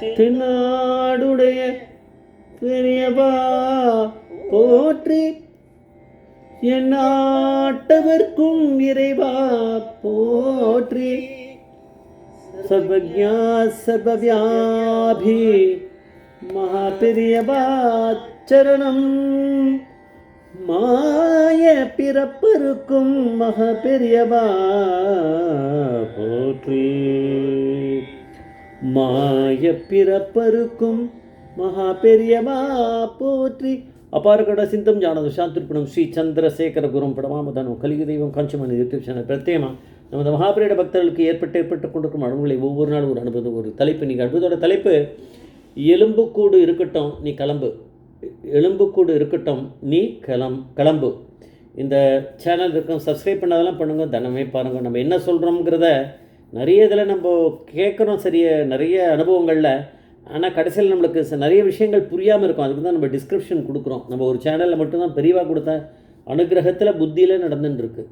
தென்னாடுடைய பெரியவா போற்றி, என் நாட்டவர்க்கும் இறைவா போற்றி. சர்வஜா சர்வவியாபி மகாபெரியவா சரணம். மாய பிறப்பருக்கும் மகாபெரியவா போற்றி. மாய பிறப்பருக்கும் மகாபெரியவா போற்றி. அபாரகட சிந்தம் ஞானது சாந்திருப்பணம் ஸ்ரீ சந்திரசேகர குரும் படமாமதானம் கலிக தெய்வம் காஞ்சமணி யூடியூப் சேனல் பிரத்யேகமாக நமது மகாபெரிய பக்தர்களுக்கு ஏற்பட்டு கொண்டிருக்கும் அனுபவங்களை ஒவ்வொரு நாளும் ஒரு அனுபவம், ஒரு தலைப்பு. நீங்கள் அனுபவத்தோட தலைப்பு எலும்புக்கூடு இருக்கட்டும் நீ கிளம்பு. எலும்புக்கூடு இருக்கட்டும் நீ கிளம்பு. இந்த சேனல் இருக்கும் சப்ஸ்கிரைப் பண்ணாதெல்லாம் பண்ணுங்கள், தினமே பாருங்கள். நம்ம என்ன சொல்கிறோங்கிறத நிறைய இதில் நம்ம கேட்குறோம், நிறைய அனுபவங்களில். ஆனால் கடைசியில் நம்மளுக்கு நிறைய விஷயங்கள் புரியாமல் இருக்கும். அதுக்கு தான் நம்ம டிஸ்கிரிப்ஷன் கொடுக்குறோம். நம்ம ஒரு சேனலில் மட்டும்தான் பெரியவா கொடுத்த அனுகிரகத்தில் புத்தியில் நடந்துட்டுருக்கு.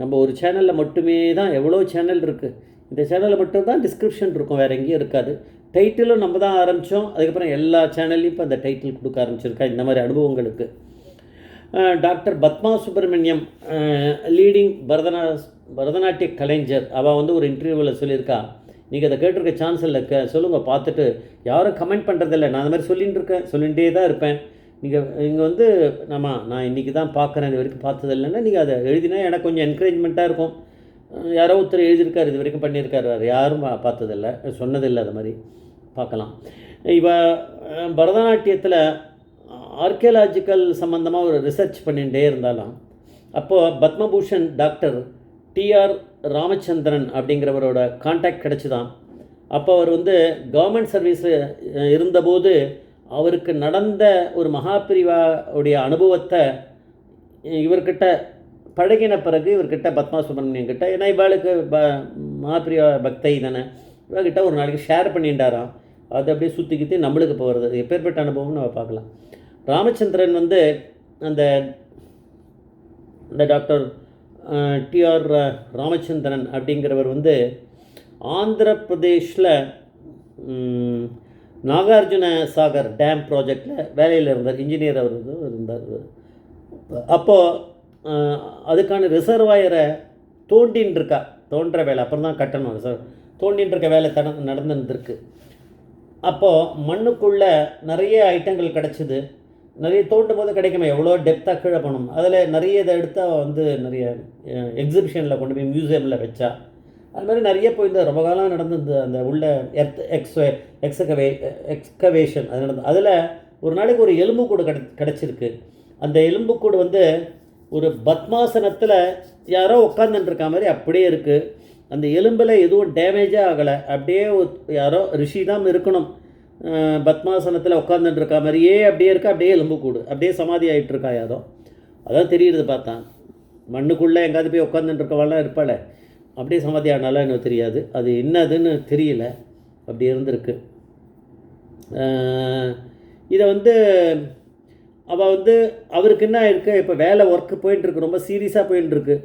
நம்ம ஒரு சேனலில் மட்டுமே தான், எவ்வளோ சேனல் இருக்குது, இந்த சேனலில் மட்டும்தான் டிஸ்கிரிப்ஷன் இருக்கும், வேறு எங்கேயும் இருக்காது. டைட்டிலும் நம்ம தான் ஆரம்பித்தோம். அதுக்கப்புறம் எல்லா சேனல்லையும் இப்போ அந்த டைட்டில் கொடுக்க ஆரம்பிச்சிருக்கா. இந்த மாதிரி அனுபவங்களுக்கு டாக்டர் பத்மா சுப்பிரமணியம், லீடிங் பரதநாட்டிய கலைஞர், அவள் ஒரு இன்டர்வியூவில் சொல்லியிருக்கா. நீங்கள் அதை கேட்டிருக்க சான்ஸ் இல்லை, சொல்லுங்கள். பார்த்துட்டு யாரும் கமெண்ட் பண்ணுறதில்ல. நான் அந்த மாதிரி சொல்லிகிட்டே தான் இருப்பேன். நீங்கள் நான் இன்றைக்கி தான் பார்க்குறேன், இது வரைக்கும் பார்த்ததில்லைன்னா நீங்கள் அதை எழுதினா எனக்கு கொஞ்சம் என்கரேஜ்மெண்ட்டாக இருக்கும். யாரோ ஒருத்தர் எழுதியிருக்கார், இது வரைக்கும் பண்ணியிருக்காரு, வேறு யாரும் பார்த்ததில்லை, சொன்னதில்லை. அது மாதிரி பார்க்கலாம். பரதநாட்டியத்தில் ஆர்கியாலஜிக்கல் சம்மந்தமாக ஒரு ரிசர்ச் பண்ணிகிட்டே இருந்தாலும் அப்போது பத்மபூஷன் டாக்டர் டிஆர் ராமச்சந்திரன் அப்படிங்கிறவரோட கான்டாக்ட் கிடச்சிதான். அப்போ அவர் கவர்மெண்ட் சர்வீஸில் இருந்தபோது அவருக்கு நடந்த ஒரு மகாபிரிவாவுடைய அனுபவத்தை இவர்கிட்ட பழகின பிறகு இவர்கிட்ட பத்மா சுப்பிரமணியம் கிட்ட, ஏன்னா இவாளுக்கு மகாபிரிவா பக்தை தானே, இவர்கிட்ட ஒரு நாளைக்கு ஷேர் பண்ணிட்டாராம். அது அப்படியே சுற்றிக்கிட்டு நம்மளுக்கு போகிறது. எப்பேற்பட்ட அனுபவம்னு நம்ம பார்க்கலாம். ராமச்சந்திரன் அந்த டாக்டர் டிஆர் ராமச்சந்திரன் அப்படிங்கிறவர் ஆந்திர பிரதேஷில் நாகார்ஜுன சாகர் டேம் ப்ராஜெக்டில் வேலையில் இருந்தார், இன்ஜினியர் அவர் இருந்தார். அப்போது அதுக்கான ரிசர்வாயரை தோன்ற வேலை, அப்புறம் தான் கட்டணும். தோண்டின்னு இருக்க வேலை நடந்துருக்கு. அப்போது மண்ணுக்குள்ளே நிறைய ஐட்டங்கள் கிடச்சிது. நிறைய தோண்டும் போது கிடைக்குமா, எவ்வளோ டெப்த்தாக கீழே போகணும். அதில் நிறைய இதை எடுத்தால் நிறைய எக்ஸிபிஷனில் கொண்டு போய் மியூசியமில் வச்சா. அது மாதிரி நிறைய போய் ரொம்ப காலம் நடந்தது. அந்த உள்ள எக்ஸ்கவேஷன் அது நடந்தது. அதில் ஒரு நாளைக்கு ஒரு எலும்புக்கூடு கிடச்சிருக்கு. அந்த எலும்புக்கூடு ஒரு பத்மாசனத்தில் யாரோ உட்காந்துட்டுருக்க மாதிரி அப்படியே இருக்குது. அந்த எலும்பில் எதுவும் டேமேஜே ஆகலை. அப்படியே யாரோ ரிஷி தான் இருக்கணும், பத்மாசனத்தில் உட்காந்துட்டுருக்கா மாதிரியே அப்படியே இருக்கா. அப்படியே எலும்புக்கூடு அப்படியே சமாதி ஆகிட்டுருக்கா யாரோ. அதான் தெரியுது பார்த்தா. மண்ணுக்குள்ளே எங்காவது போய் உட்காந்துட்டுருக்கவாலாம் இருப்பாள், அப்படியே சமாதி ஆனாலும் எனக்கு தெரியாது. அது என்னதுன்னு தெரியல, அப்படி இருந்திருக்கு. இதை அவள் அவருக்கு என்ன இருக்குது, இப்போ வேலை ஒர்க்கு போயிட்டுருக்கு, ரொம்ப சீரியஸாக போயிட்டுருக்கு.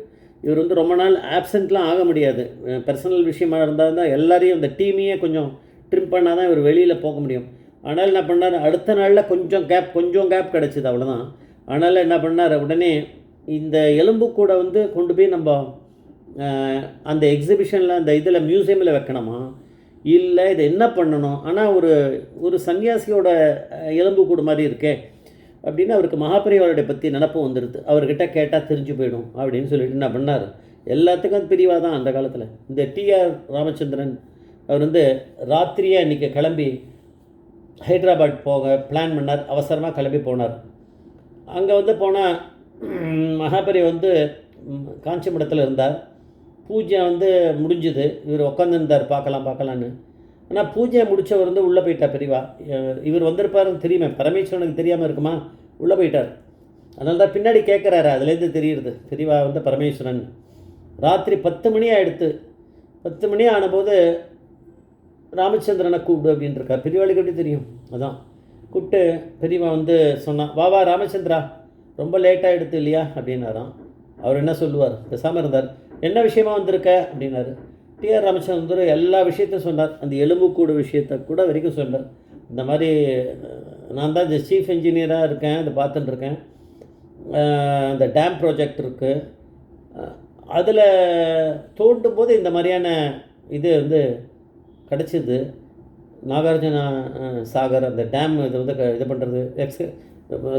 இவர் ரொம்ப நாள் ஆப்சண்ட்லாம் ஆக முடியாது. பர்சனல் விஷயமாக இருந்தால் தான் எல்லாரையும் இந்த டீமையே கொஞ்சம் ட்ரிம் பண்ணால் தான் இவர் வெளியில் போக முடியும். ஆனால் என்ன பண்ணார், அடுத்த நாளில் கொஞ்சம் கேப் கிடச்சிது, அவ்வளோதான். அதனால் என்ன பண்ணார், உடனே இந்த எலும்புக்கூடை கொண்டு போய் நம்ம அந்த எக்ஸிபிஷனில் அந்த இதில் மியூசியமில் வைக்கணுமா, இல்லை இதை என்ன பண்ணணும், ஆனால் ஒரு சன்னியாசியோட எலும்புக்கூடு மாதிரி இருக்கே அப்படின்னு அவருக்கு மகாபெரியவாளுடைய பற்றி நினப்பு வந்துடுது. அவர்கிட்ட கேட்டால் தெரிஞ்சு போயிடும் அப்படின்னு சொல்லிட்டு என்ன பண்ணார், எல்லாத்துக்கும் அது பிரிவாக தான் அந்த காலத்தில். இந்த டிஆர் ராமச்சந்திரன் அவர் ராத்திரியாக இன்றைக்கி கிளம்பி ஹைதராபாத் போக பிளான் பண்ணார். அவசரமாக கிளம்பி போனார். அங்கே போனால் மகாபெரிய காஞ்சிபுரத்தில் இருந்தார். பூஜை முடிஞ்சுது. இவர் உட்காந்துருந்தார் பார்க்கலான்னு. ஆனால் பூஜையை முடித்தவர் உள்ளே போயிட்டார். பெரியவா இவர் வந்திருப்பாருன்னு தெரியுமே, பரமேஸ்வரனுக்கு தெரியாமல் இருக்குமா, உள்ளே போயிட்டார். அதனால தான் பின்னாடி கேட்குறாரு, அதுலேருந்து தெரியுது பெரியவா பரமேஸ்வரன். ராத்திரி 10 மணி ஆகிடுத்து. 10 மணி ஆனபோது ராமச்சந்திரனை கூப்பிடு அப்படின்ட்டுருக்கா. பெரியவாளுக்கு எப்படி தெரியும், அதான் கூப்பிட்டு பெரியவா சொன்னான், வா ராமச்சந்திரா, ரொம்ப லேட்டாக எடுத்து இல்லையா அப்படின்னாராம். அவர் என்ன சொல்லுவார், பேசாமல் இருந்தார். என்ன விஷயமா வந்திருக்க அப்படின்னாரு. டிஆர் ராமச்சந்திரன் எல்லா விஷயத்தையும் சொன்னார். அந்த எலும்புக்கூடு விஷயத்தை கூட வரைக்கும் சொன்னார். இந்த மாதிரி நான் தான் இந்த சீஃப் இன்ஜினியராக இருக்கேன், அதை பார்த்துட்டுருக்கேன். அந்த டேம் ப்ராஜெக்ட் இருக்குது, அதில் தோண்டும் போது இந்த மாதிரியான இது வந்து கிடச்சிது. நாகார்ஜுனா சாகர் அந்த டேம் இது வந்து இது பண்ணுறது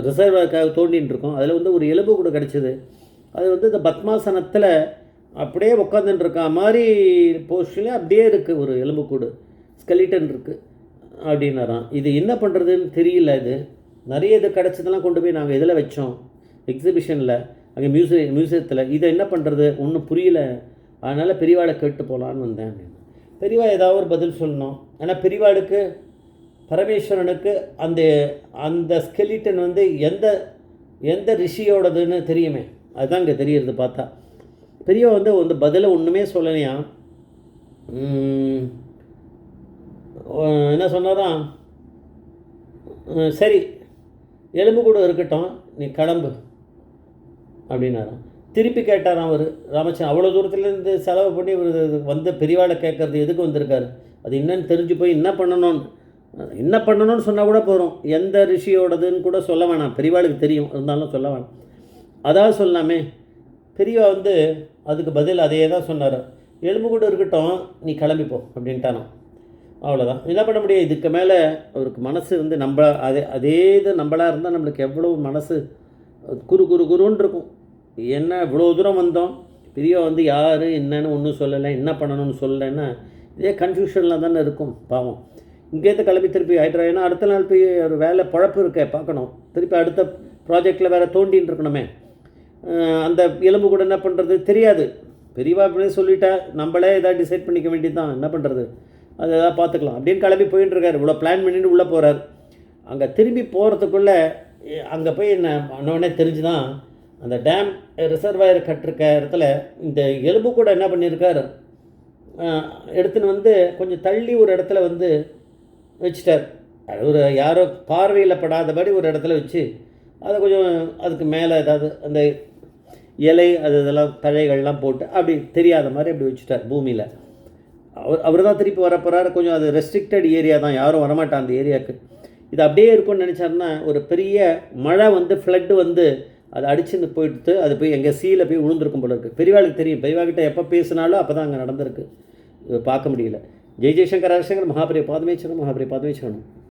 ரிசர்வாக்காக தோண்டின்னு இருக்கோம். அதில் வந்து ஒரு எலும்பு கூட கிடச்சிது. அது வந்து இந்த பத்மாசனத்தில் அப்படியே உட்காந்துட்டு இருக்கா மாதிரி போஸ்டில் அப்படியே இருக்குது, ஒரு எலும்புக்கூடு ஸ்கெலிட்டன் இருக்குது அப்படின்னாராம். இது என்ன பண்ணுறதுன்னு தெரியல. இது நிறைய இது கிடச்சதெல்லாம் கொண்டு போய் நாங்கள் இதில் வச்சோம், எக்ஸிபிஷனில், அங்கே மியூசியத்தில். இதை என்ன பண்ணுறது ஒன்றும் புரியல, அதனால் பெரியவாளை கேட்டு போகலான்னு வந்தேன் அப்படின்னு. பெரியவா ஏதாவது ஒரு பதில் சொல்லணும். ஆனால் பெரியவாளுக்கு பரமேஸ்வரனுக்கு அந்த அந்த ஸ்கெலிட்டன் வந்து எந்த எந்த ரிஷியோடதுன்னு தெரியுமே, அதுதான் இங்கே தெரியுறது. பார்த்தா பெரியவா வந்து வந்து பதிலை ஒன்றுமே சொல்லலையா. என்ன சொன்னாராம், சரி எலும்பு கூட இருக்கட்டும், நீ கிளம்பு அப்படின்னாராம். திருப்பி கேட்டாராம் அவர் ராமச்சந்திரன். அவ்வளோ தூரத்துலேருந்து செலவு பண்ணி வந்து பெரியவாளை கேட்குறது எதுக்கு வந்திருக்காரு, அது என்னன்னு தெரிஞ்சு போய் என்ன பண்ணணும்னு சொன்னால் கூட போகிறோம். எந்த ரிஷியோடதுன்னு கூட சொல்ல வேணாம், பெரியவாளுக்கு தெரியும், இருந்தாலும் சொல்ல வேணாம். அதாவது சொல்லாமே. பெரியவா வந்து அதுக்கு பதில் அதையே தான் சொன்னார். எலும்பு கூட இருக்கட்டும், நீ கிளம்பிப்போ அப்படின்ட்டானோ. அவ்வளோதான், என்ன பண்ண முடியும். இதுக்கு மேலே அவருக்கு மனசு வந்து அதே இது நம்மளாக இருந்தால் நம்மளுக்கு எவ்வளோ மனசு குருன்னு இருக்கும். என்ன இவ்வளோ தூரம் வந்தோம், பெரியவா வந்து யார் என்னன்னு ஒன்றும் சொல்லலை, என்ன பண்ணணும்னு சொல்லலைன்னா இதே கன்ஃபியூஷனில் தானே இருக்கும் பாவம். இங்கேருந்து கிளம்பி திருப்பி ஆகிட்றா. ஏன்னா அடுத்த நாள் போய் ஒரு வேலை பழப்பு இருக்க பார்க்கணும், திருப்பி அடுத்த ப்ராஜெக்டில் வேறு தோண்டின்னு இருக்கணுமே. அந்த எலும்பு கூட என்ன பண்ணுறது தெரியாது. பெரியவா அப்படின்னு சொல்லிட்டா நம்மளே எதாவது டிசைட் பண்ணிக்க வேண்டியது தான், என்ன பண்ணுறது, அது எதாவது பார்த்துக்கலாம் அப்படின்னு கிளம்பி போயின்ட்டுருக்காரு. இவ்வளோ பிளான் பண்ணிட்டு உள்ளே போகிறார். அங்கே திரும்பி போகிறதுக்குள்ளே அங்கே போய் என்னோடனே தெரிஞ்சு தான் அந்த டேம் ரிசர்வாயர் கட்டிருக்க இடத்துல இந்த எலும்பு கூட என்ன பண்ணியிருக்கார், எடுத்துன்னு வந்து கொஞ்சம் தள்ளி ஒரு இடத்துல வந்து வச்சிட்டார். ஒரு யாரோ பார்வையில் படாதபடி ஒரு இடத்துல வச்சு அதை கொஞ்சம் அதுக்கு மேலே ஏதாவது அந்த இலை இதெல்லாம் தழைகள்லாம் போட்டு அப்படி தெரியாத மாதிரி அப்படி வச்சுட்டார் பூமியில். அவர் தான் திருப்பி வரப்போகிறார். கொஞ்சம் அது ரெஸ்ட்ரிக்டட் ஏரியா தான், யாரும் வரமாட்டான் அந்த ஏரியாவுக்கு. இது அப்படியே இருக்கும்னு நினச்சாருன்னா ஒரு பெரிய மழை வந்து ஃப்ளட்டு வந்து அதை அடிச்சுன்னு போயிட்டு அது போய் எங்கள் சீல போய் விழுந்திருக்கும் போல இருக்குது. பெரியவாளுக்கு தெரியும், பெரியவாக்கிட்ட எப்போ பேசினாலும் அப்போ தான் அங்கே நடந்திருக்கு, பார்க்க முடியல. ஜெய் ஜெய்சங்கர் ஹரிசங்கர் மகாபிரிய பாதமேச்சரம்.